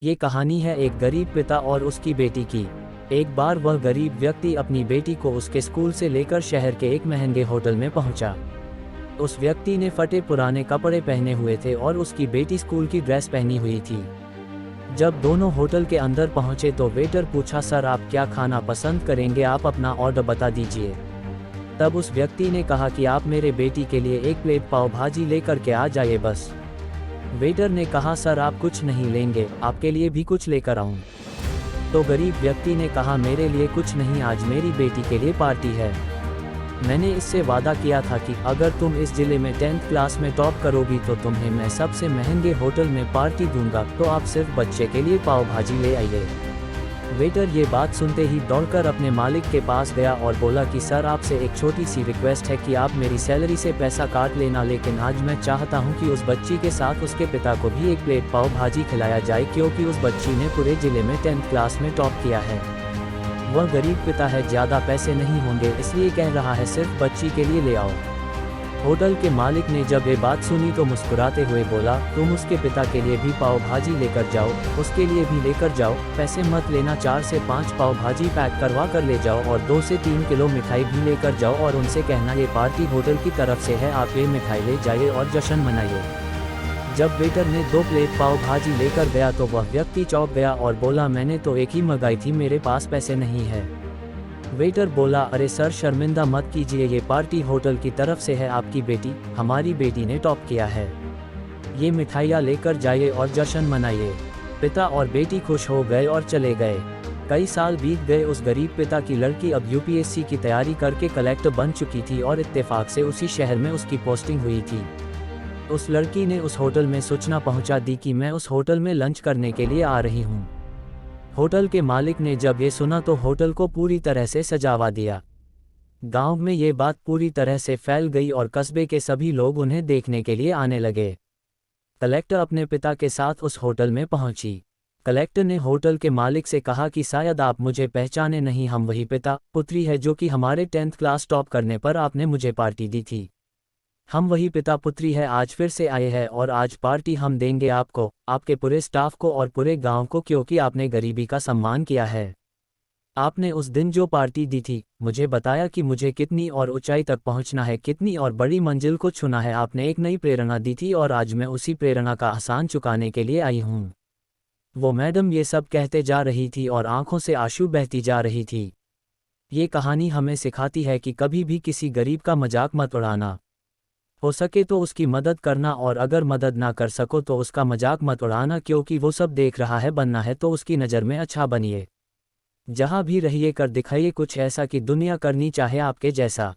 ये कहानी है एक गरीब पिता और उसकी बेटी की। एक बार वह गरीब व्यक्ति अपनी बेटी को उसके स्कूल से लेकर शहर के एक महंगे होटल में पहुंचा। उस व्यक्ति ने फटे पुराने कपड़े पहने हुए थे और उसकी बेटी स्कूल की ड्रेस पहनी हुई थी। जब दोनों होटल के अंदर पहुंचे तो वेटर पूछा, सर आप क्या खाना पसंद करेंगे, आप अपना ऑर्डर बता दीजिए। तब उस व्यक्ति ने कहा कि आप मेरे बेटी के लिए एक प्लेट पाव भाजी लेकर के आ जाइए बस। वेटर ने कहा, सर आप कुछ नहीं लेंगे, आपके लिए भी कुछ लेकर आऊं? तो गरीब व्यक्ति ने कहा, मेरे लिए कुछ नहीं, आज मेरी बेटी के लिए पार्टी है। मैंने इससे वादा किया था कि अगर तुम इस जिले में 10th क्लास में टॉप करोगी तो तुम्हें मैं सबसे महंगे होटल में पार्टी दूंगा, तो आप सिर्फ बच्चे के लिए पाव भाजी ले आइए। वेटर ये बात सुनते ही दौड़कर अपने मालिक के पास गया और बोला कि सर आपसे एक छोटी सी रिक्वेस्ट है कि आप मेरी सैलरी से पैसा काट लेना, लेकिन आज मैं चाहता हूं कि उस बच्ची के साथ उसके पिता को भी एक प्लेट पाव भाजी खिलाया जाए, क्योंकि उस बच्ची ने पूरे जिले में 10th क्लास में टॉप किया है। वह गरीब पिता है, ज़्यादा पैसे नहीं होंगे, इसलिए कह रहा है सिर्फ बच्ची के लिए ले आओ। होटल के मालिक ने जब ये बात सुनी तो मुस्कुराते हुए बोला, तुम उसके पिता के लिए भी पाव भाजी लेकर जाओ, उसके लिए भी लेकर जाओ, पैसे मत लेना, 4 से 5 पाव भाजी पैक करवा कर ले जाओ और 2 से 3 किलो मिठाई भी लेकर जाओ और उनसे कहना ये पार्टी होटल की तरफ से है, आप ये मिठाई ले जाइए और जश्न मनाइए। जब वेटर ने 2 प्लेट पाव भाजी लेकर गया तो वह व्यक्ति चौंक गया और बोला, मैंने तो एक ही मंगाई थी, मेरे पास पैसे नहीं है। वेटर बोला, अरे सर शर्मिंदा मत कीजिए, ये पार्टी होटल की तरफ से है, आपकी बेटी, हमारी बेटी ने टॉप किया है, ये मिठाइयाँ लेकर जाइए और जश्न मनाइए। पिता और बेटी खुश हो गए और चले गए। कई साल बीत गए। उस गरीब पिता की लड़की अब यूपीएससी की तैयारी करके कलेक्टर बन चुकी थी और इत्तेफाक से उसी शहर में उसकी पोस्टिंग हुई थी। उस लड़की ने उस होटल में सूचना पहुंचा दी कि मैं उस होटल में लंच करने के लिए आ रही हूं। होटल के मालिक ने जब ये सुना तो होटल को पूरी तरह से सजावा दिया। गांव में ये बात पूरी तरह से फैल गई और कस्बे के सभी लोग उन्हें देखने के लिए आने लगे। कलेक्टर अपने पिता के साथ उस होटल में पहुंची। कलेक्टर ने होटल के मालिक से कहा कि शायद आप मुझे पहचाने नहीं, हम वही पिता पुत्री है जो कि हमारे 10th क्लास टॉप करने पर आपने मुझे पार्टी दी थी। हम वही पिता पुत्री है, आज फिर से आए हैं और आज पार्टी हम देंगे आपको, आपके पूरे स्टाफ को और पूरे गांव को, क्योंकि आपने गरीबी का सम्मान किया है। आपने उस दिन जो पार्टी दी थी, मुझे बताया कि मुझे कितनी और ऊंचाई तक पहुंचना है, कितनी और बड़ी मंजिल को छूना है। आपने एक नई प्रेरणा दी थी और आज मैं उसी प्रेरणा का एहसान चुकाने के लिए आई हूँ। वो मैडम ये सब कहते जा रही थी और आंखों से आंसू बहती जा रही थी। ये कहानी हमें सिखाती है कि कभी भी किसी गरीब का मजाक मत उड़ाना। हो सके तो उसकी मदद करना और अगर मदद ना कर सको तो उसका मजाक मत उड़ाना, क्योंकि वो सब देख रहा है, बनना है तो उसकी नज़र में अच्छा बनिए। जहाँ भी रहिए कर दिखाइए कुछ ऐसा कि दुनिया करनी चाहे आपके जैसा।